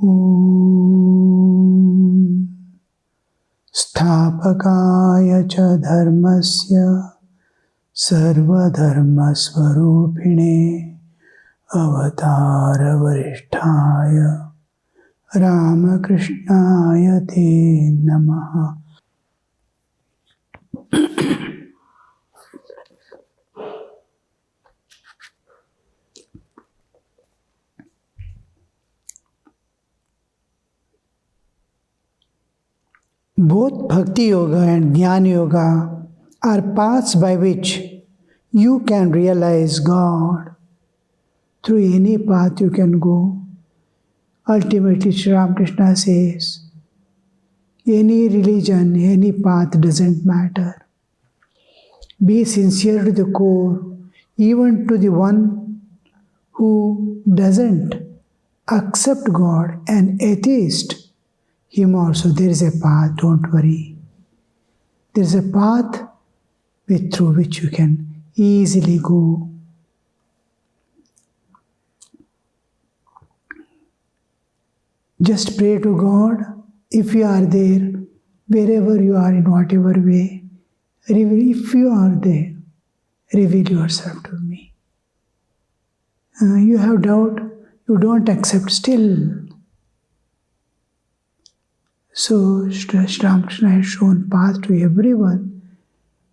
Om Sthapakaya cha dharmasya sarvadharma swarupine avatara varishtaya Ramakrishnaya te namaha. Both Bhakti Yoga and Jnana Yoga are paths by which you can realize God. Through any path you can go. Ultimately, Sri Ramakrishna says, any religion, any path doesn't matter. Be sincere to the core, even to the one who doesn't accept God, an atheist. Him also, there is a path, don't worry. There is a path through which you can easily go. Just pray to God. If you are there, wherever you are, in whatever way, if you are there, reveal yourself to me. You have doubt, you don't accept still. So, Sri Ramakrishna has shown path to everyone.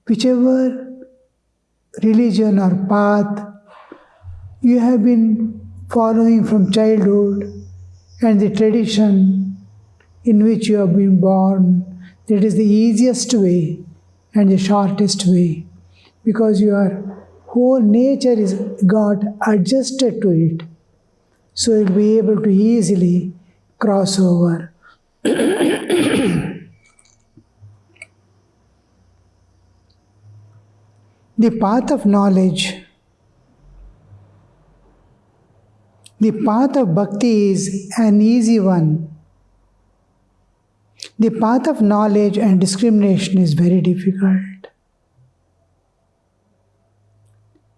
Whichever religion or path you have been following from childhood and the tradition in which you have been born, that is the easiest way and the shortest way, because your whole nature is got adjusted to it. So you'll be able to easily cross over. The path of knowledge, the path of bhakti is an easy one. The path of knowledge and discrimination is very difficult.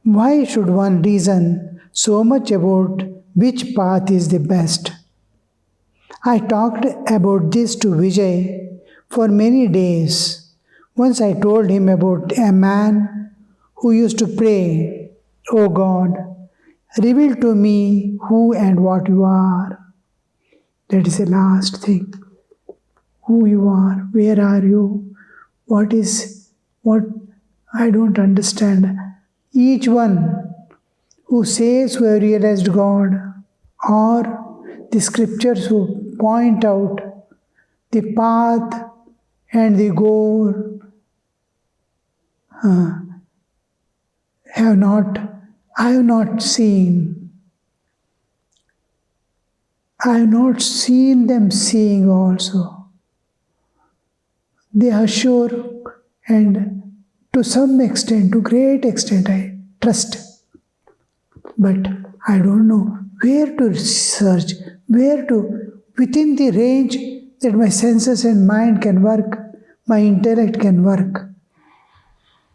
Why should one reason so much about which path is the best? I talked about this to Vijay for many days. Once I told him about a man who used to pray, "Oh God, reveal to me who and what you are." That is the last thing. Who you are, where are you, what I don't understand. Each one who says who have realized God, or the scriptures who point out the path and the goal, I have not seen them seeing also. They are sure, and to some extent, to great extent, I trust. But I don't know where to search, within the range that my senses and mind can work, my intellect can work.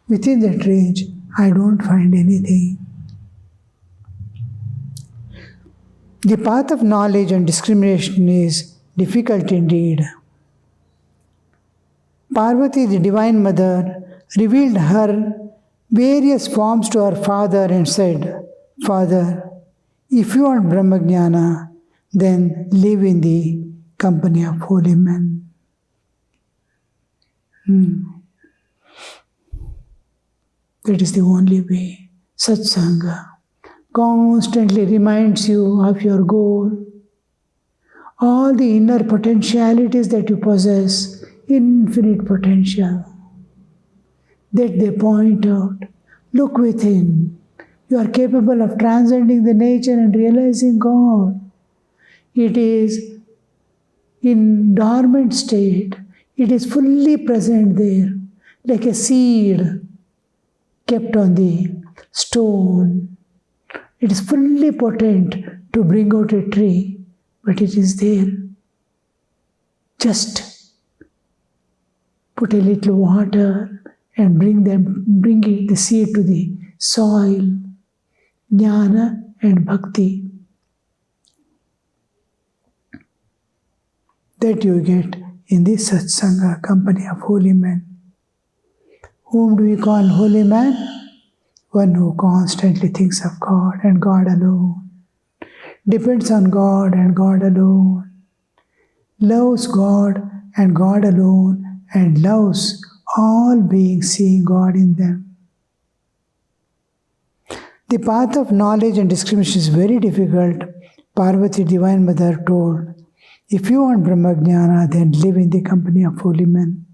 Within that range, I don't find anything. The path of knowledge and discrimination is difficult indeed. Parvati, the Divine Mother, revealed her various forms to her father and said, "Father, if you want Brahmajnana, then live in the company of holy men." That is the only way. Satsanga constantly reminds you of your goal. All the inner potentialities that you possess, infinite potential, that they point out. Look within. You are capable of transcending the nature and realizing God. It is in dormant state. It is fully present there, like a seed kept on the stone. It is fully potent to bring out a tree, but it is there. Just put a little water and bring the seed to the soil. Jnana and bhakti. that you get in the satsanga, company of holy men. Whom do we call holy man? One who constantly thinks of God and God alone, depends on God and God alone, loves God and God alone, and loves all beings, seeing God in them. The path of knowledge and discrimination is very difficult. Parvati, Divine Mother, told, if you want Brahmajnana, then live in the company of holy men.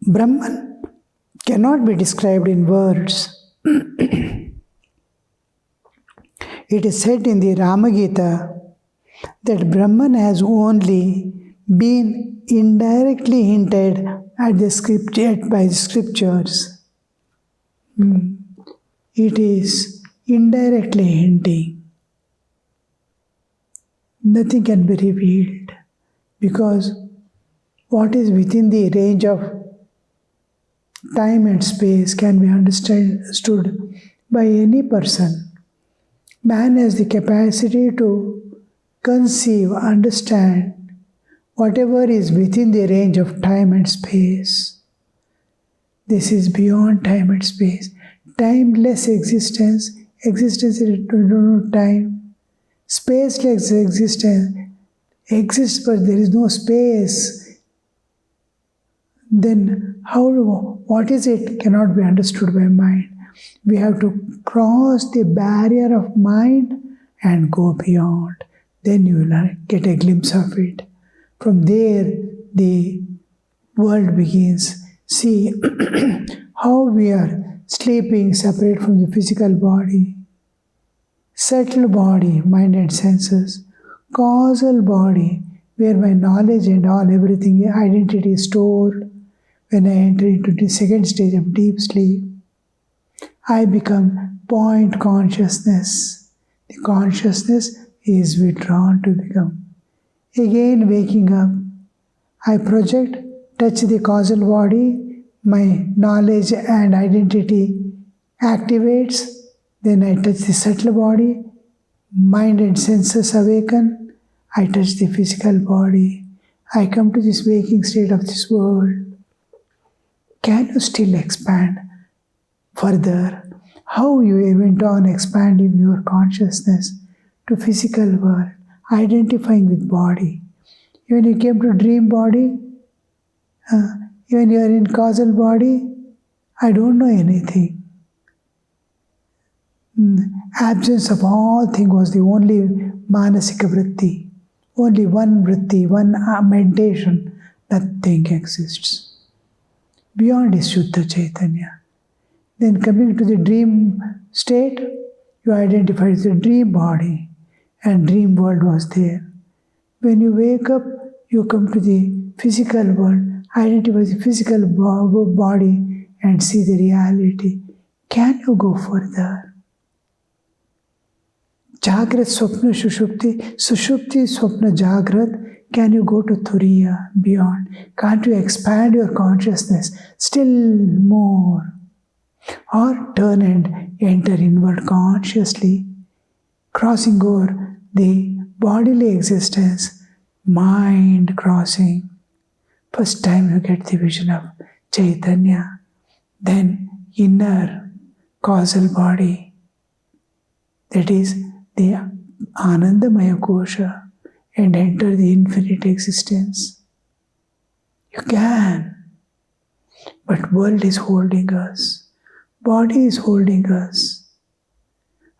Brahman cannot be described in words. It is said in the Ramagita that Brahman has only been indirectly hinted at by the scriptures. It is indirectly hinting. Nothing can be revealed because what is within the range of time and space can be understood by any person. Man has the capacity to conceive, understand whatever is within the range of time and space. This is beyond time and space. Timeless existence, existence is no time. Spaceless existence exists, but there is no space. Then what is it cannot be understood by mind. We have to cross the barrier of mind and go beyond. Then you will get a glimpse of it. From there, the world begins. See how we are sleeping separate from the physical body. Subtle body, mind and senses. Causal body, where my knowledge and everything, identity is stored. When I enter into the second stage of deep sleep, I become point consciousness. The consciousness is withdrawn to become. Again waking up, I project, touch the causal body, my knowledge and identity activates, then I touch the subtle body, mind and senses awaken, I touch the physical body, I come to this waking state of this world. Can you still expand further? How you went on expanding your consciousness to physical world, identifying with body. When you came to dream body, when you are in causal body, I don't know anything. Absence of all things was the only manasika vritti. Only one vritti, one meditation. Nothing exists. Beyond is Shuddha Chaitanya. Then coming to the dream state, you identify the dream body and dream world was there. When you wake up, you come to the physical world, identify the physical body and see the reality. Can you go further? Jagrat, Swapna, Sushupti, Sushupti, Swapna, Jagrat. Can you go to Turiya, beyond? Can't you expand your consciousness still more? Or turn and enter inward consciously, crossing over the bodily existence, mind crossing. First time you get the vision of Chaitanya, then inner causal body, that is the Anandamaya Kosha, and enter the infinite existence. You can, but world is holding us, body is holding us,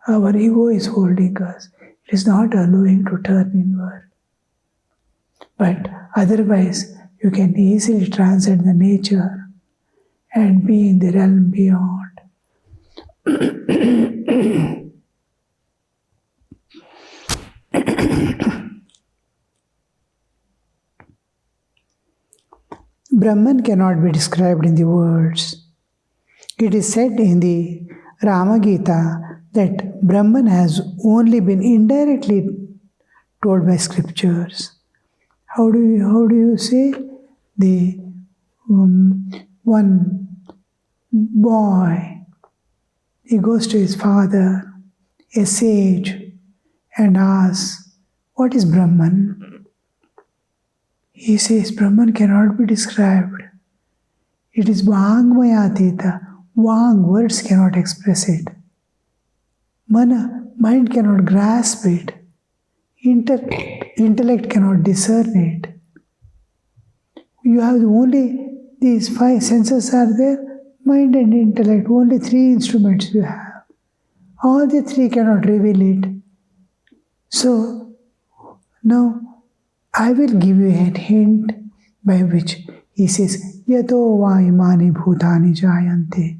our ego is holding us. It is not allowing to turn inward. But otherwise, you can easily transcend the nature and be in the realm beyond. Brahman cannot be described in the words. It is said in the Ramagita that Brahman has only been indirectly told by scriptures. How do you say? The one boy, he goes to his father, a sage, and asks, What is Brahman? He says Brahman cannot be described. It is Vangmayatita. Vang, words cannot express it. Mana, mind cannot grasp it. Intellect cannot discern it. You have only these five senses are there, mind and intellect, only three instruments you have. All the three cannot reveal it. So, now I will give you a hint by which he says, Yato va imani bhutani jayante,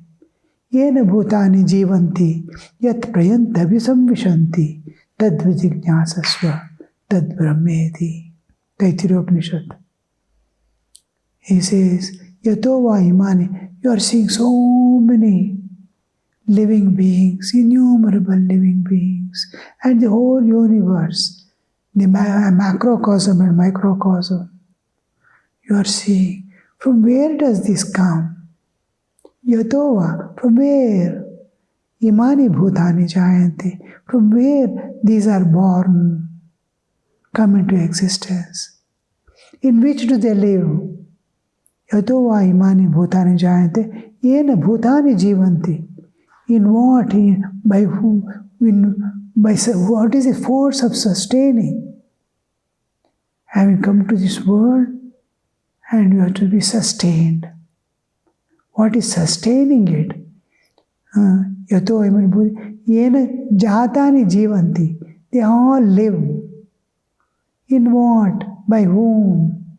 yena bhutani jivanti, yat prayanta visamvishanti, tad vijignyasasva, tad brahmeti. Taittiriyopanishad. He says, Yato va imani, you are seeing so many living beings, innumerable living beings, and the whole universe, the macrocosm and microcosm. You are seeing. From where does this come? Yatova, from where? Imani bhutani jayanti, from where these are born, come into existence. In which do they live? Yatova imani bhutani jayante, yena bhutani jivanti. In what? By whom? By what is the force of sustaining? Having come to this world, and you have to be sustained. What is sustaining it? Yato imani bhutani, yena jatani jivanti. They all live. In what? By whom?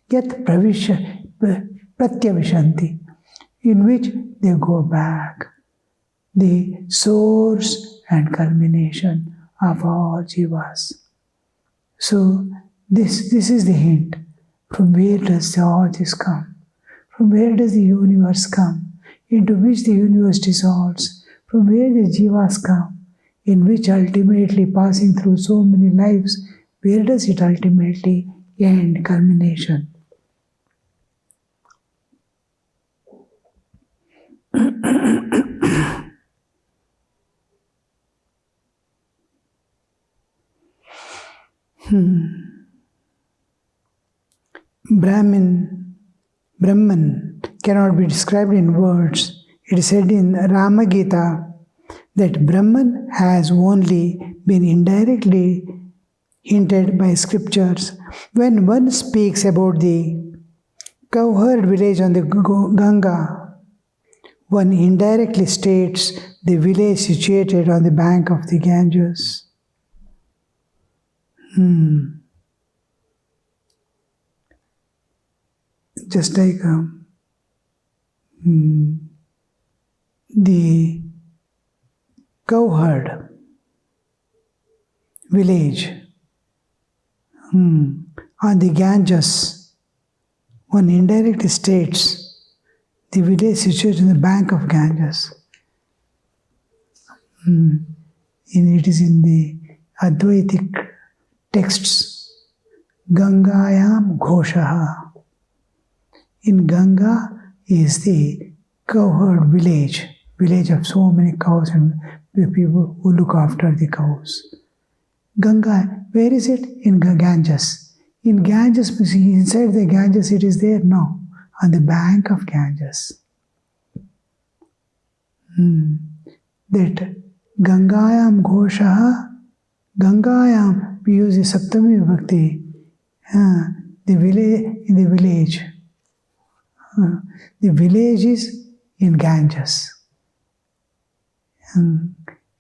Yat pratyavishanti, in which they go back, the source and culmination of all jivas. So this is the hint. From where does all this come? From where does the universe come? Into which the universe dissolves? From where the jivas come? In which ultimately passing through so many lives, where does it ultimately end, culmination? Brahman cannot be described in words. It is said in Rama Gita that Brahman has only been indirectly hinted by scriptures. When one speaks about the cowherd village on the Ganga, one indirectly states the village situated on the bank of the Ganges. Just like the cowherd village on the Ganges, one indirectly states the village situated on the bank of Ganges. It is in the Advaitic texts, Gangayam Ghoshaha. In Ganga is the cowherd village of so many cows and the people who look after the cows. Ganga, where is it? In Ganges. In Ganges, inside the Ganges it is there? No, on the bank of Ganges. That Gangayam Ghoshaha, Gangayam, we use the Saptami Vibhakti, the village, in the village. The village is in Ganges.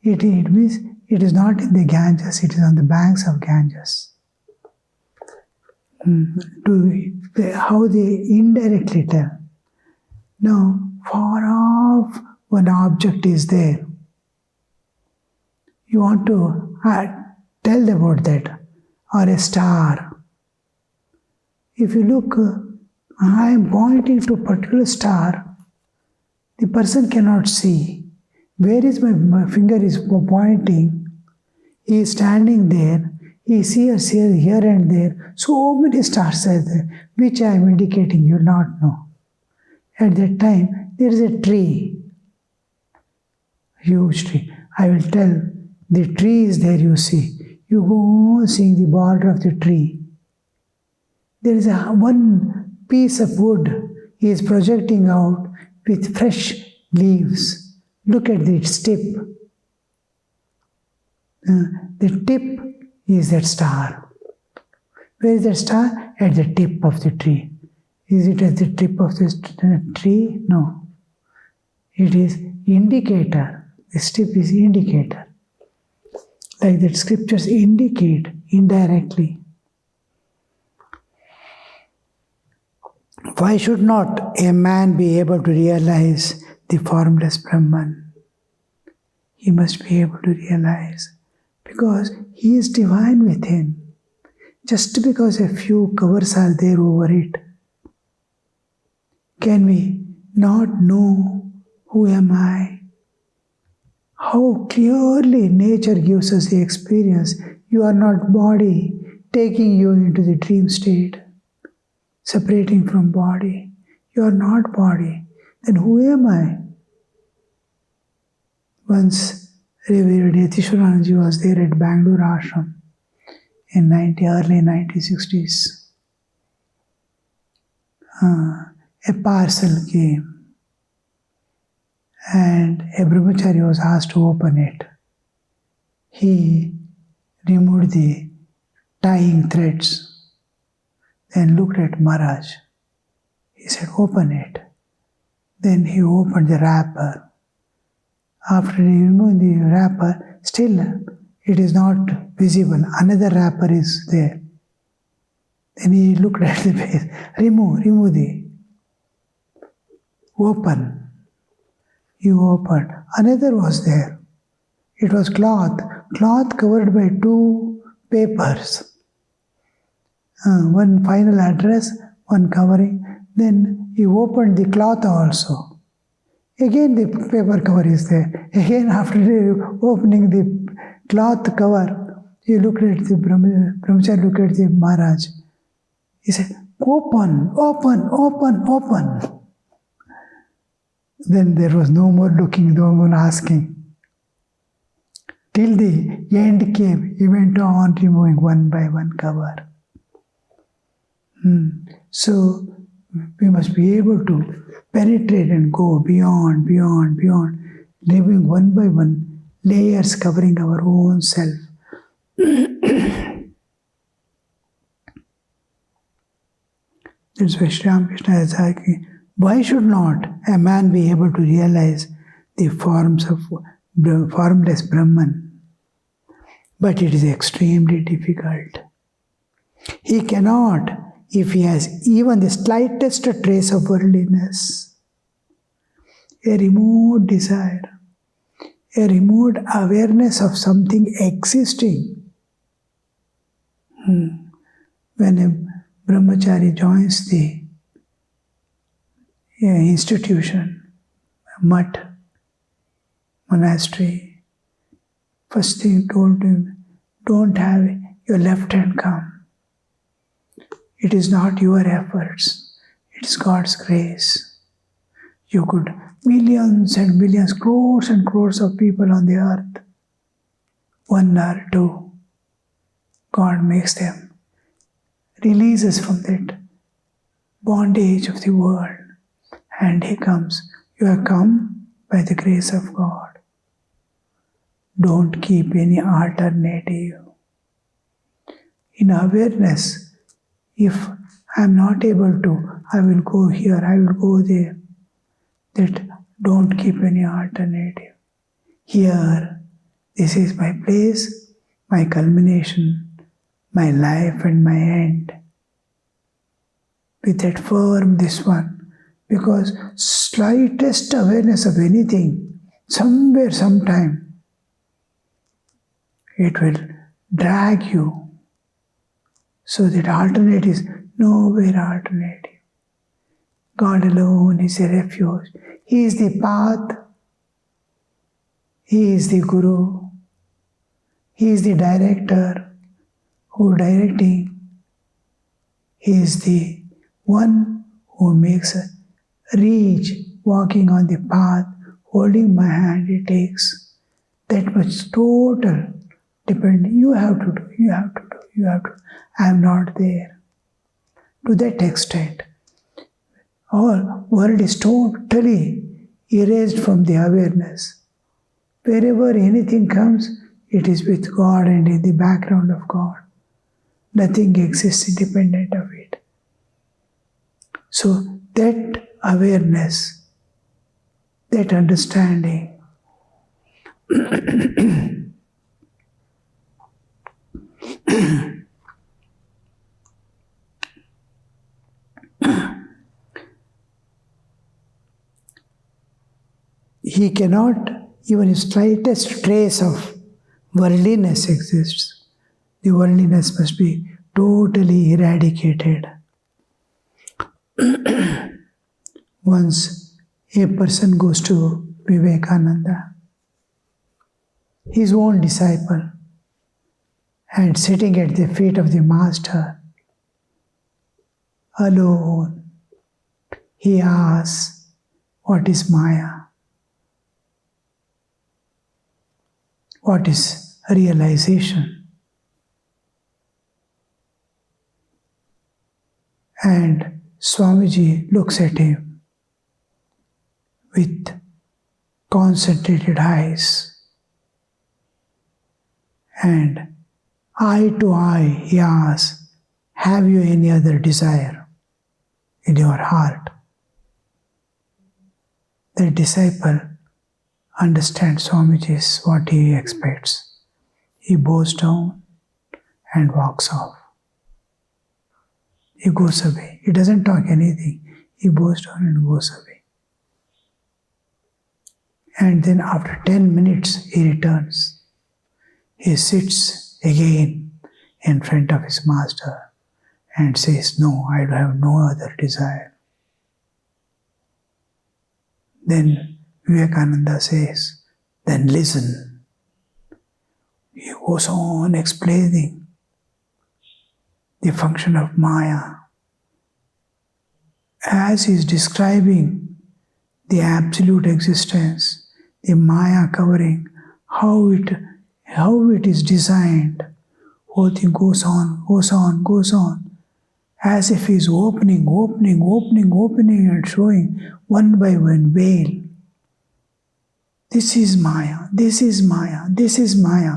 It means it is not in the Ganges, it is on the banks of Ganges. How they indirectly tell. Now, far off, one object is there. You want to tell about that, or a star. If you look, I am pointing to a particular star, the person cannot see. Where is my finger is pointing? He is standing there. He sees here and there. So many stars are there, which I am indicating, you will not know. At that time, there is a tree, huge tree. I will tell, the tree is there, you see. you go seeing the border of the tree. There is one piece of wood is projecting out with fresh leaves. Look at its tip. The tip is that star. Where is that star? At the tip of the tree. Is it at the tip of the tree? No. It is indicator. This tip is indicator. Like that scriptures indicate indirectly. Why should not a man be able to realize the formless Brahman? He must be able to realize because he is divine within. Just because a few covers are there over it, can we not know who am I? How clearly nature gives us the experience. You are not body, taking you into the dream state, separating from body. You are not body. Then who am I? Once Revered Yatishwaranji was there at Bangalore Ashram in early 1960s. A parcel came and a brahmachari was asked to open it. He removed the tying threads, then looked at Maharaj. He said, open it. Then he opened the wrapper. After removing the wrapper, still it is not visible. Another wrapper is there. Then he looked at the face. Remove the. Open. You opened. Another was there. It was cloth covered by two papers. One final address, one covering. Then you opened the cloth also. Again the paper cover is there. Again after opening the cloth cover, you looked at the brahmachari, looked at the Maharaj. He said, open. Then there was no more looking, no more asking. Till the end came, he went on removing one by one cover. So we must be able to penetrate and go beyond, removing one by one layers covering our own self. That's why Sri Ramakrishna is asking, why should not a man be able to realize the forms of formless Brahman? But it is extremely difficult. He cannot if he has even the slightest trace of worldliness, a remote desire, a remote awareness of something existing. When a brahmachari joins the institution, mutt, monastery, first thing told him, don't have your left hand come. It is not your efforts, it is God's grace. You could, millions and millions, crores and crores of people on the earth, one or two, God makes them, releases from that bondage of the world, and He comes. You have come by the grace of God. Don't keep any alternative. In awareness, if I am not able to, I will go here, I will go there. That don't keep any alternative. Here, this is my place, my culmination, my life and my end. With that firm, this one, because slightest awareness of anything, somewhere, sometime, it will drag you. So that alternate is nowhere alternative. God alone is a refuge. He is the path. He is the Guru. He is the director who directing. He is the one who makes a reach, walking on the path, holding my hand. It takes that much total depending. You have to do, you have to do, you have to. I am not there. To that extent, our world is totally erased from the awareness. Wherever anything comes, it is with God and in the background of God. Nothing exists independent of it. So that awareness, that understanding, he cannot, even if slightest trace of worldliness exists, the worldliness must be totally eradicated. Once a person goes to Vivekananda, his own disciple, and sitting at the feet of the Master, alone, he asks, what is Maya? What is realization? And Swamiji looks at him with concentrated eyes, and eye to eye he asks, have you any other desire in your heart? The disciple understands Swamiji's what he expects. He bows down and walks off. He goes away. He doesn't talk anything. He bows down and goes away. And then after 10 minutes, he returns. He sits again in front of his Master and says, no, I have no other desire. Then Vivekananda says, then listen. He goes on explaining the function of Maya. As he is describing the absolute existence, the Maya covering, how it is designed, whole thing goes on, as if he is opening and showing one by one veil. This is Maya, this is Maya, this is Maya.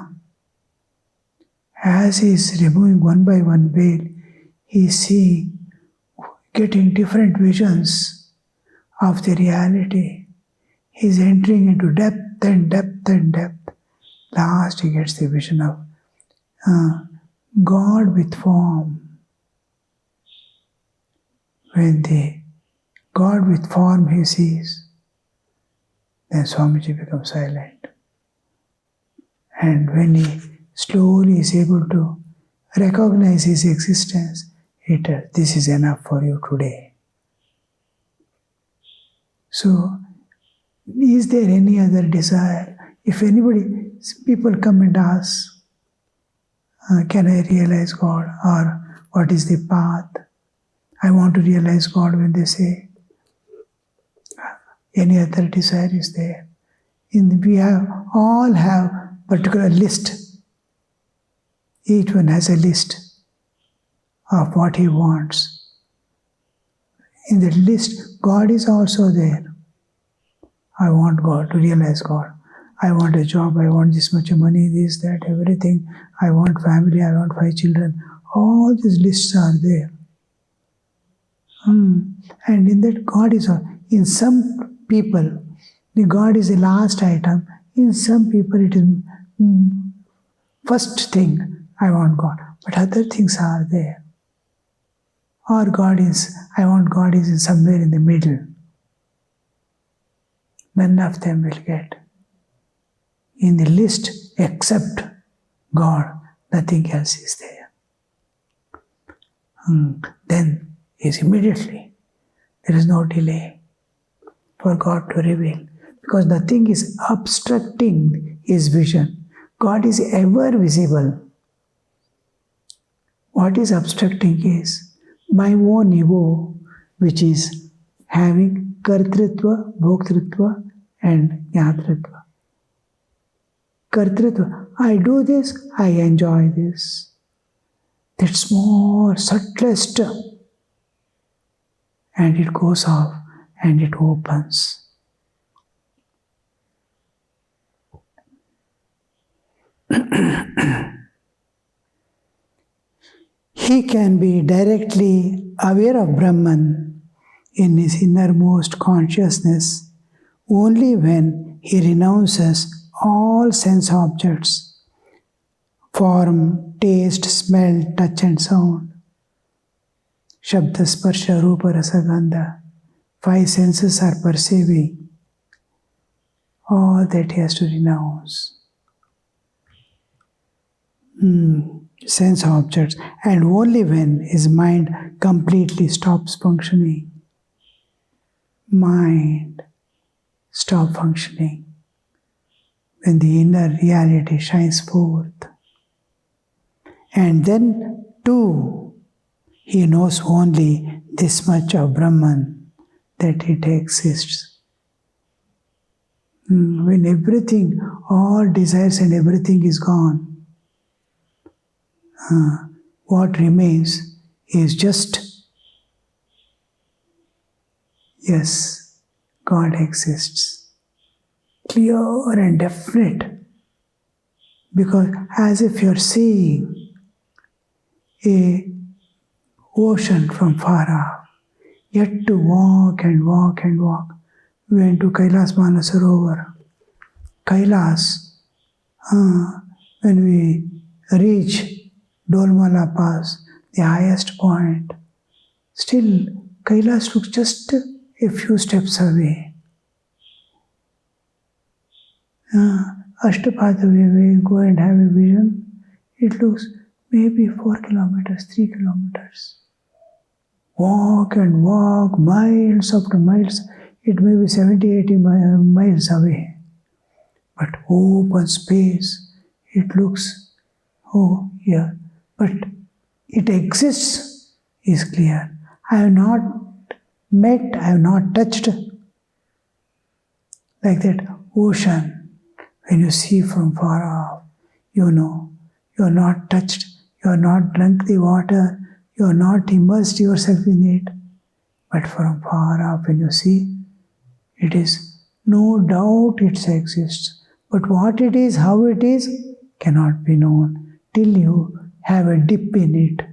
As he is removing one by one veil, he is seeing, getting different visions of the reality. He is entering into depth and depth and depth. Last he gets the vision of God with form. When the God with form he sees, then Swamiji becomes silent. And when he slowly is able to recognize his existence, he tells, this is enough for you today. So, is there any other desire? If people come and ask, can I realize God? Or what is the path? I want to realize God. When they say, any other desire is there. We all have particular list. Each one has a list of what he wants. In the list, God is also there. I want God, to realize God. I want a job, I want this much money, this, that, everything. I want family, I want 5 children. All these lists are there. And in that, God is, in some people, the God is the last item. In some people, it is first thing, I want God. But other things are there. Or I want God is in somewhere in the middle. None of them will get. In the list, except God, nothing else is there. Then is immediately, there is no delay for God to reveal, because nothing is obstructing his vision. God is ever visible. What is obstructing is my own ego, which is having kartritva, bhoktritva and jnatritva. Kartritva. I do this, I enjoy this. That's more subtlest. And it goes off and it opens. He can be directly aware of Brahman in his innermost consciousness only when he renounces all sense objects, form, taste, smell, touch and sound, Shabda, Sparsha, Rupa, Rasa, Gandha. 5 senses are perceiving. All that he has to renounce. Sense objects, and only when his mind completely stops functioning. Mind stop functioning. When the inner reality shines forth. And then too, he knows only this much of Brahman, that it exists. When everything, all desires and everything is gone, what remains is just, yes, God exists. Clear and definite. Because as if you're seeing a ocean from far off, yet to walk and walk and walk. We went to Kailas Manasarovar. Kailas, when we reach Dolmala Pass, the highest point, still Kailas looks just a few steps away. Ashtapada, we go and have a vision, it looks maybe 4 kilometers, 3 kilometers. Walk and walk, miles after miles, it may be 70, 80 miles away. But open space, it looks, oh, yeah. But it exists, is clear. I have not met, I have not touched. Like that ocean, when you see from far off, you know, you are not touched, you are not drunk the water, you are not immersed yourself in it. But from far off, when you see, it is no doubt it exists. But what it is, how it is, cannot be known till you have a dip in it.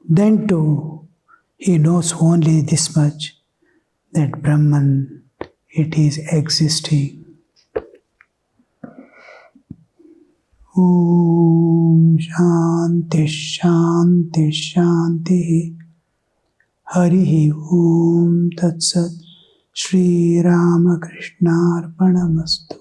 Then too, he knows only this much, that Brahman, it is existing. Om Shanti Shanti Shanti. Harihi Om Tat Sat. Shri Ramakrishna Arpanamastu.